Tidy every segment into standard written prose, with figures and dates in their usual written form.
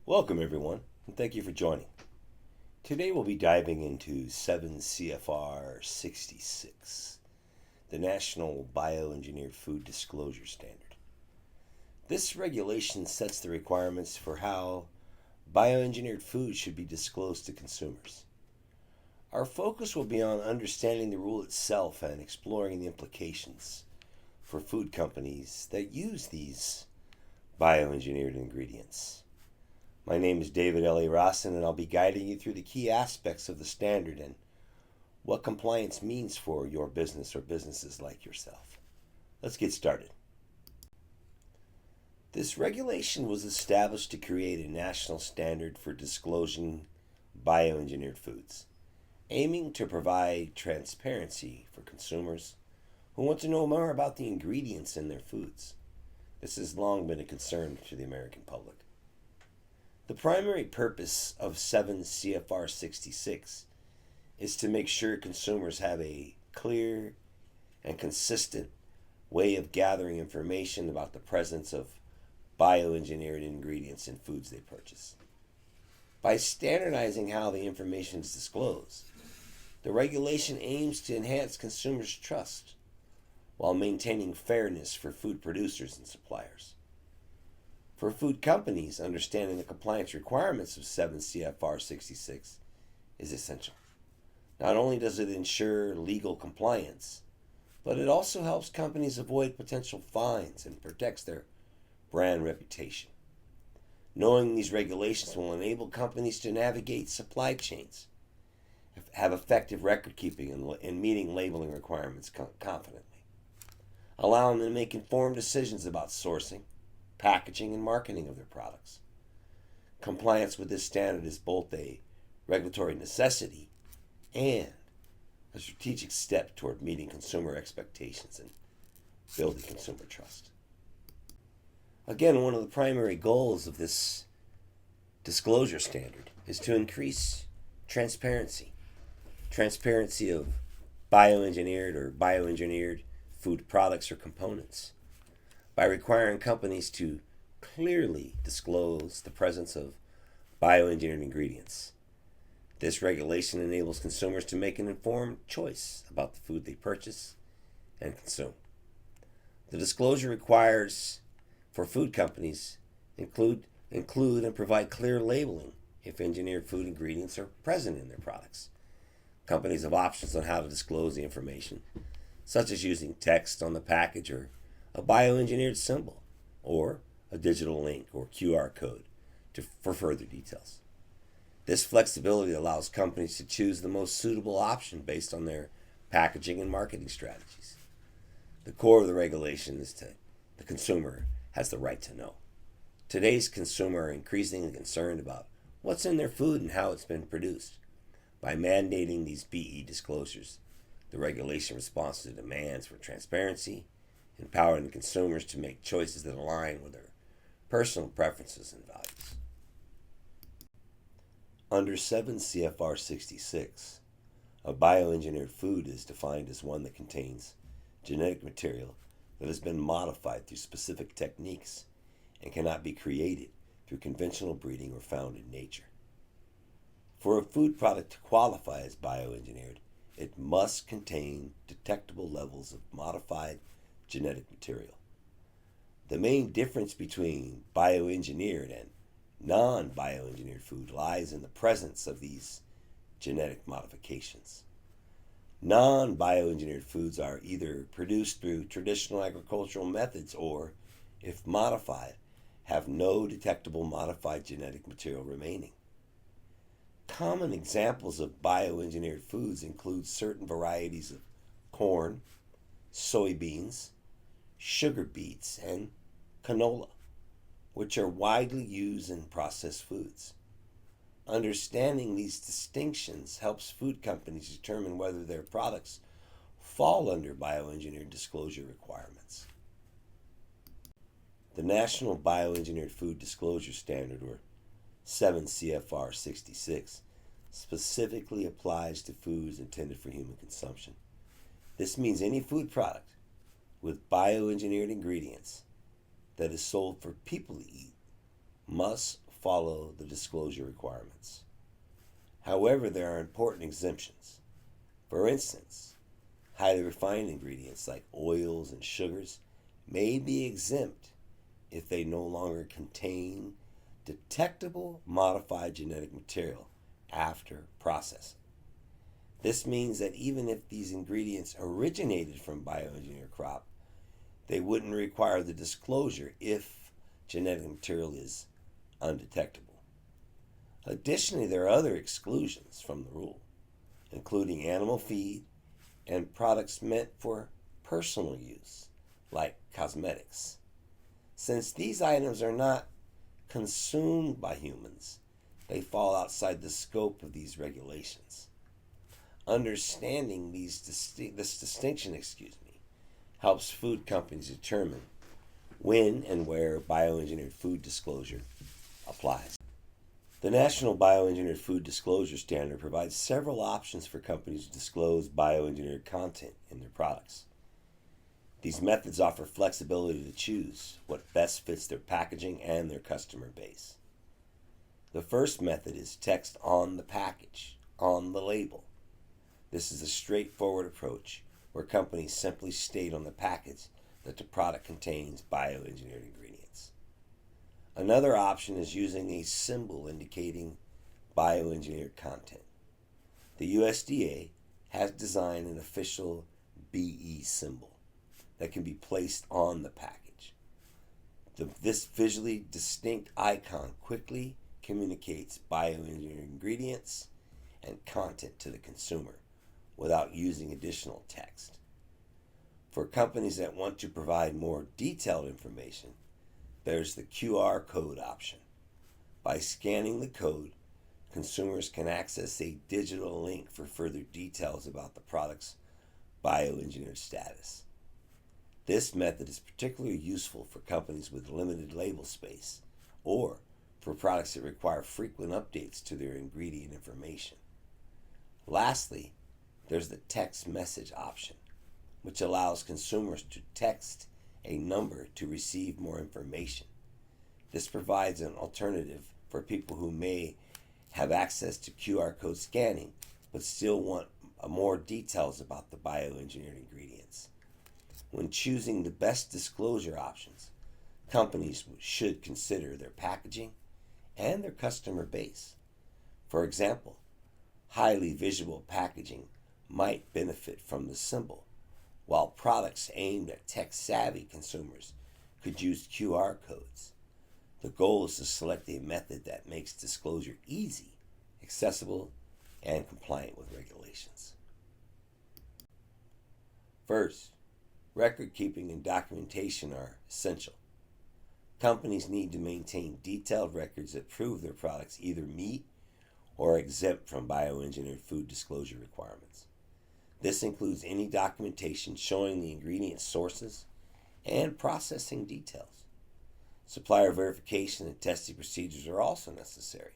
Welcome, everyone, and thank you for joining. Today we'll be diving into 7 CFR 66, the National Bioengineered Food Disclosure Standard. This regulation sets the requirements for how bioengineered food should be disclosed to consumers. Our focus will be on understanding the rule itself and exploring the implications for food companies that use these bioengineered ingredients. My name is David L. A. Rossin, and I'll be guiding you through the key aspects of the standard and what compliance means for your business or businesses like yourself. Let's get started. This regulation was established to create a national standard for disclosing bioengineered foods, aiming to provide transparency for consumers who want to know more about the ingredients in their foods. This has long been a concern to the American public. The primary purpose of 7 CFR 66 is to make sure consumers have a clear and consistent way of gathering information about the presence of bioengineered ingredients in foods they purchase. By standardizing how the information is disclosed, the regulation aims to enhance consumers' trust while maintaining fairness for food producers and suppliers. For food companies, understanding the compliance requirements of 7 CFR 66 is essential. Not only does it ensure legal compliance, but it also helps companies avoid potential fines and protects their brand reputation. Knowing these regulations will enable companies to navigate supply chains, have effective record keeping, and meeting labeling requirements confidently, allowing them to make informed decisions about sourcing, packaging, and marketing of their products. Compliance with this standard is both a regulatory necessity and a strategic step toward meeting consumer expectations and building consumer trust. Again, one of the primary goals of this disclosure standard is to increase transparency. Transparency of bioengineered food products or components, by requiring companies to clearly disclose the presence of bioengineered ingredients. This regulation enables consumers to make an informed choice about the food they purchase and consume. The disclosure requires for food companies include and provide clear labeling if engineered food ingredients are present in their products. Companies have options on how to disclose the information, such as using text on the package or a bioengineered symbol, or a digital link or QR code for further details. This flexibility allows companies to choose the most suitable option based on their packaging and marketing strategies. The core of the regulation is that the consumer has the right to know. Today's consumer are increasingly concerned about what's in their food and how it's been produced. By mandating these BE disclosures, the regulation responds to demands for transparency, empowering consumers to make choices that align with their personal preferences and values. Under 7 CFR 66, a bioengineered food is defined as one that contains genetic material that has been modified through specific techniques and cannot be created through conventional breeding or found in nature. For a food product to qualify as bioengineered, it must contain detectable levels of modified genetic material. The main difference between bioengineered and non-bioengineered food lies in the presence of these genetic modifications. Non-bioengineered foods are either produced through traditional agricultural methods or, if modified, have no detectable modified genetic material remaining. Common examples of bioengineered foods include certain varieties of corn, soybeans, sugar beets, and canola, which are widely used in processed foods. Understanding these distinctions helps food companies determine whether their products fall under bioengineered disclosure requirements. The National Bioengineered Food Disclosure Standard, or 7 CFR 66, specifically applies to foods intended for human consumption. This means any food product with bioengineered ingredients that is sold for people to eat must follow the disclosure requirements. However, there are important exemptions. For instance, highly refined ingredients like oils and sugars may be exempt if they no longer contain detectable modified genetic material after processing. This means that even if these ingredients originated from bioengineered crop, they wouldn't require the disclosure if genetic material is undetectable. Additionally, there are other exclusions from the rule, including animal feed and products meant for personal use, like cosmetics. Since these items are not consumed by humans, they fall outside the scope of these regulations. Understanding this distinction, helps food companies determine when and where bioengineered food disclosure applies. The National Bioengineered Food Disclosure Standard provides several options for companies to disclose bioengineered content in their products. These methods offer flexibility to choose what best fits their packaging and their customer base. The first method is text on the package, on the label. This is a straightforward approach where companies simply state on the package that the product contains bioengineered ingredients. Another option is using a symbol indicating bioengineered content. The USDA has designed an official BE symbol that can be placed on the package. This visually distinct icon quickly communicates bioengineered ingredients and content to the consumer without using additional text. For companies that want to provide more detailed information, there's the QR code option. By scanning the code, consumers can access a digital link for further details about the product's bioengineered status. This method is particularly useful for companies with limited label space or for products that require frequent updates to their ingredient information. Lastly, there's the text message option, which allows consumers to text a number to receive more information. This provides an alternative for people who may have access to QR code scanning but still want more details about the bioengineered ingredients. When choosing the best disclosure options, companies should consider their packaging and their customer base. For example, highly visual packaging might benefit from the symbol, while products aimed at tech-savvy consumers could use QR codes. The goal is to select a method that makes disclosure easy, accessible, and compliant with regulations. First, record keeping and documentation are essential. Companies need to maintain detailed records that prove their products either meet or are exempt from bioengineered food disclosure requirements. This includes any documentation showing the ingredient sources and processing details. Supplier verification and testing procedures are also necessary.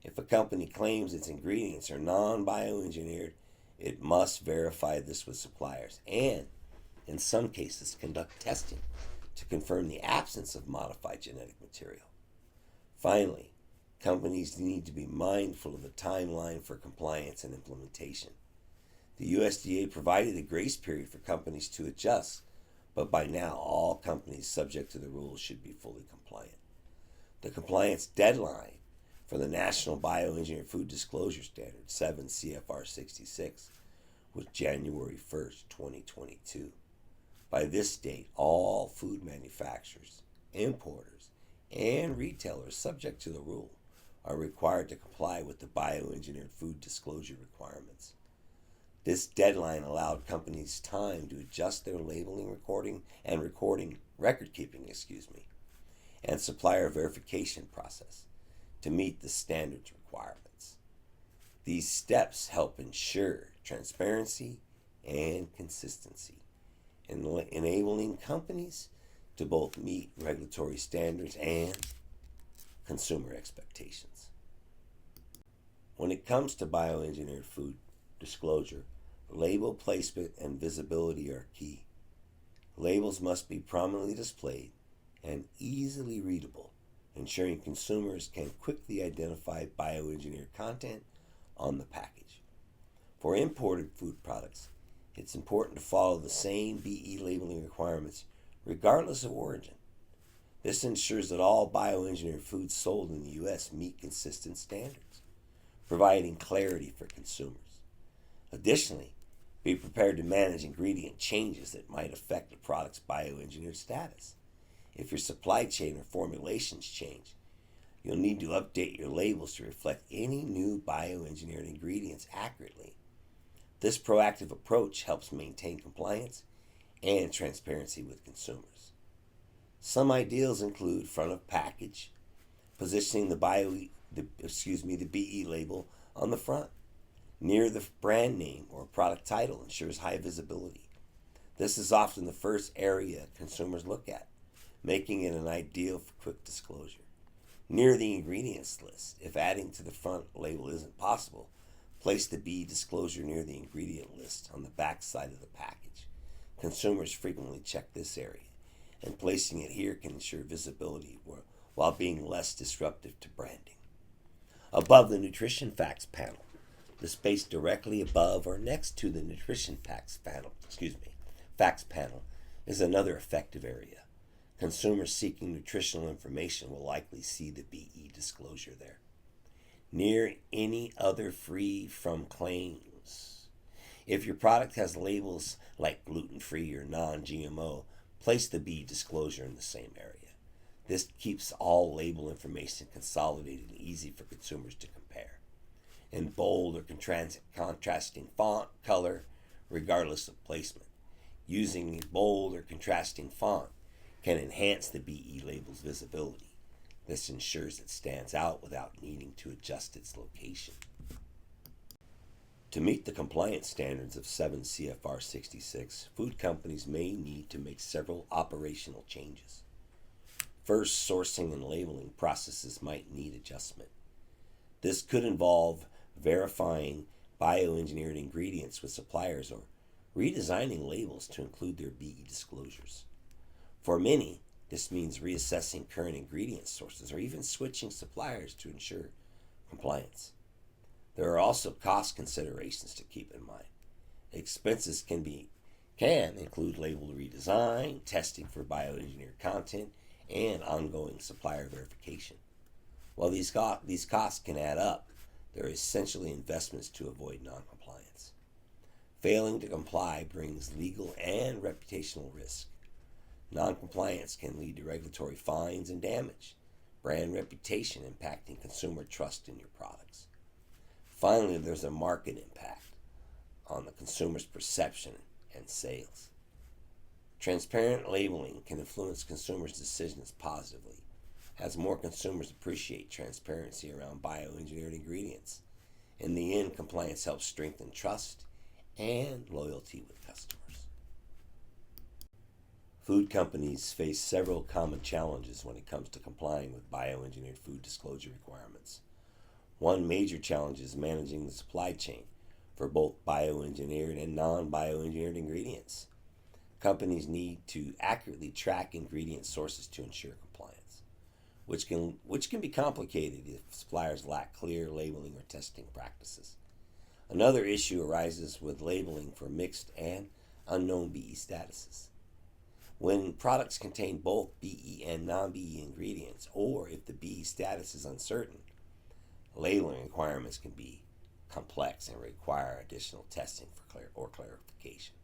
If a company claims its ingredients are non-bioengineered, it must verify this with suppliers and, in some cases, conduct testing to confirm the absence of modified genetic material. Finally, companies need to be mindful of the timeline for compliance and implementation. The USDA provided a grace period for companies to adjust, but by now all companies subject to the rules should be fully compliant. The compliance deadline for the National Bioengineered Food Disclosure Standard 7 CFR 66 was January 1st, 2022. By this date, all food manufacturers, importers, and retailers subject to the rule are required to comply with the bioengineered food disclosure requirements. This deadline allowed companies time to adjust their labeling, record keeping, and supplier verification process to meet the standards requirements. These steps help ensure transparency and consistency, enabling companies to both meet regulatory standards and consumer expectations. When it comes to bioengineered food disclosure, label placement and visibility are key. Labels must be prominently displayed and easily readable ensuring consumers can quickly identify bioengineered content on the package. For imported food products, it's important to follow the same BE labeling requirements regardless of origin. This ensures that all bioengineered foods sold in the U.S. meet consistent standards, providing clarity for consumers. Additionally, be prepared to manage ingredient changes that might affect the product's bioengineered status. If your supply chain or formulations change, you'll need to update your labels to reflect any new bioengineered ingredients accurately. This proactive approach helps maintain compliance and transparency with consumers. Some ideals include front of package, positioning the BE label on the front, near the brand name or product title ensures high visibility. This is often the first area consumers look at, making it an ideal for quick disclosure. Near the ingredients list, if adding to the front label isn't possible, place the BE disclosure near the ingredient list on the back side of the package. Consumers frequently check this area, and placing it here can ensure visibility while being less disruptive to branding. Above the nutrition facts panel, the space directly above or next to the nutrition facts panel is another effective area. Consumers seeking nutritional information will likely see the BE disclosure there. Near any other free from claims. If your product has labels like gluten-free or non-GMO, place the BE disclosure in the same area. This keeps all label information consolidated and easy for consumers to compare. In bold or contrasting font color, regardless of placement. Using a bold or contrasting font can enhance the BE label's visibility. This ensures it stands out without needing to adjust its location. To meet the compliance standards of 7 CFR 66, food companies may need to make several operational changes. First, sourcing and labeling processes might need adjustment. This could involve verifying bioengineered ingredients with suppliers or redesigning labels to include their BE disclosures. For many, this means reassessing current ingredient sources or even switching suppliers to ensure compliance. There are also cost considerations to keep in mind. Expenses can include label redesign, testing for bioengineered content, and ongoing supplier verification. While these costs can add up, they're essentially investments to avoid noncompliance. Failing to comply brings legal and reputational risk. Noncompliance can lead to regulatory fines and damage, brand reputation impacting consumer trust in your products. Finally, there's a market impact on the consumer's perception and sales. Transparent labeling can influence consumers' decisions positively, as more consumers appreciate transparency around bioengineered ingredients. In the end, compliance helps strengthen trust and loyalty with customers. Food companies face several common challenges when it comes to complying with bioengineered food disclosure requirements. One major challenge is managing the supply chain for both bioengineered and non-bioengineered ingredients. Companies need to accurately track ingredient sources to ensure compliance, which can be complicated if suppliers lack clear labeling or testing practices. Another issue arises with labeling for mixed and unknown BE statuses. When products contain both BE and non-BE ingredients, or if the BE status is uncertain, labeling requirements can be complex and require additional testing or clarification.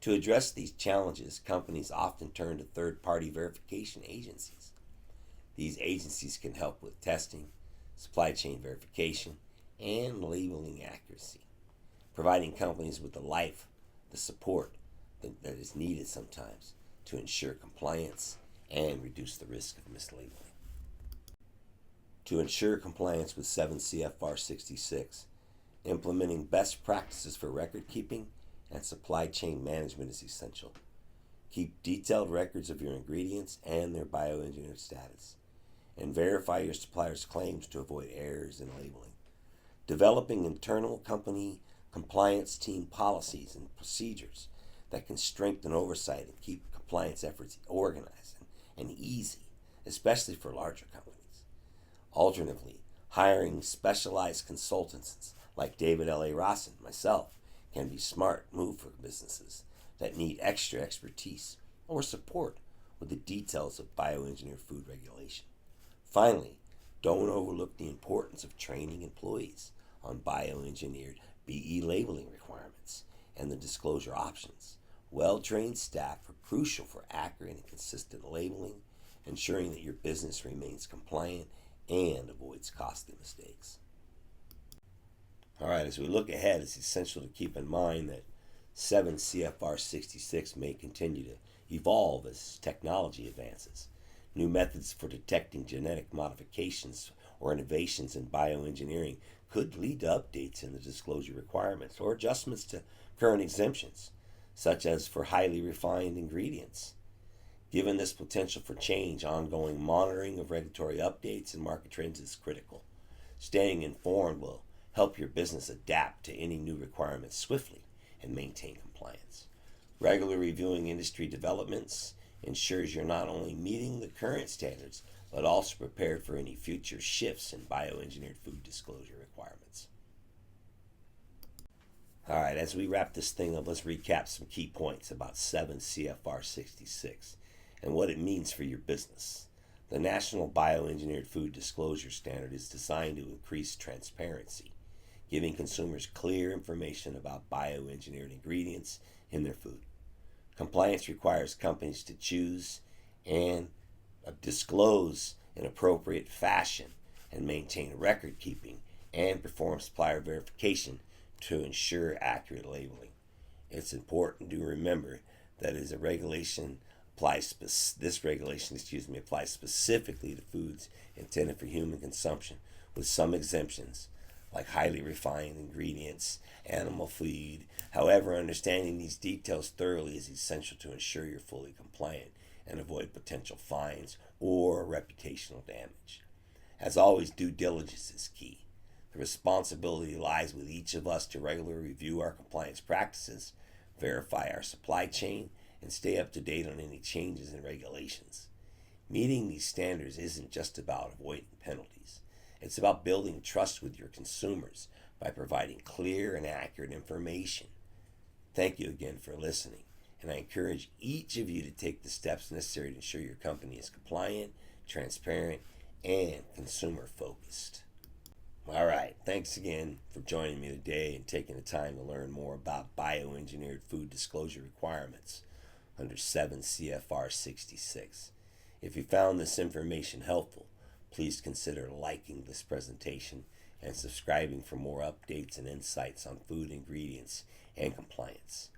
To address these challenges, companies often turn to third-party verification agencies. These agencies can help with testing, supply chain verification, and labeling accuracy, providing companies with the support that is needed sometimes to ensure compliance and reduce the risk of mislabeling. To ensure compliance with 7 CFR 66, implementing best practices for record keeping and supply chain management is essential. Keep detailed records of your ingredients and their bioengineered status, and verify your supplier's claims to avoid errors in labeling. Developing internal company compliance team policies and procedures that can strengthen oversight and keep compliance efforts organized and easy especially for larger companies. Alternatively, hiring specialized consultants like David L.A. Ross and myself can be a smart move for businesses that need extra expertise or support with the details of bioengineered food regulation. Finally, don't overlook the importance of training employees on bioengineered BE labeling requirements and the disclosure options. Well-trained staff are crucial for accurate and consistent labeling, ensuring that your business remains compliant and avoids costly mistakes. All right, as we look ahead, it's essential to keep in mind that 7 CFR 66 may continue to evolve as technology advances. New methods for detecting genetic modifications or innovations in bioengineering could lead to updates in the disclosure requirements or adjustments to current exemptions, such as for highly refined ingredients. Given this potential for change, ongoing monitoring of regulatory updates and market trends is critical. Staying informed will help your business adapt to any new requirements swiftly and maintain compliance. Regular reviewing industry developments ensures you're not only meeting the current standards, but also prepared for any future shifts in bioengineered food disclosure requirements. All right, as we wrap this thing up, let's recap some key points about 7 CFR 66 and what it means for your business. The National Bioengineered Food Disclosure Standard is designed to increase transparency, giving consumers clear information about bioengineered ingredients in their food. Compliance requires companies to choose and disclose in appropriate fashion and maintain record keeping and perform supplier verification to ensure accurate labeling. It's important to remember that as a regulation applies specifically to foods intended for human consumption, with some exemptions like highly refined ingredients, animal feed. However, understanding these details thoroughly is essential to ensure you're fully compliant and avoid potential fines or reputational damage. As always, due diligence is key. The responsibility lies with each of us to regularly review our compliance practices, verify our supply chain, and stay up to date on any changes in regulations. Meeting these standards isn't just about avoiding penalties. It's about building trust with your consumers by providing clear and accurate information. Thank you again for listening, and I encourage each of you to take the steps necessary to ensure your company is compliant, transparent, and consumer focused. All right, thanks again for joining me today and taking the time to learn more about bioengineered food disclosure requirements under 7 CFR 66. If you found this information helpful, please consider liking this presentation and subscribing for more updates and insights on food ingredients and compliance.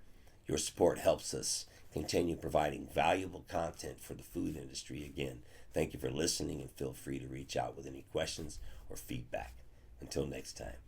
Your support helps us continue providing valuable content for the food industry. Again, thank you for listening and feel free to reach out with any questions or feedback. Until next time.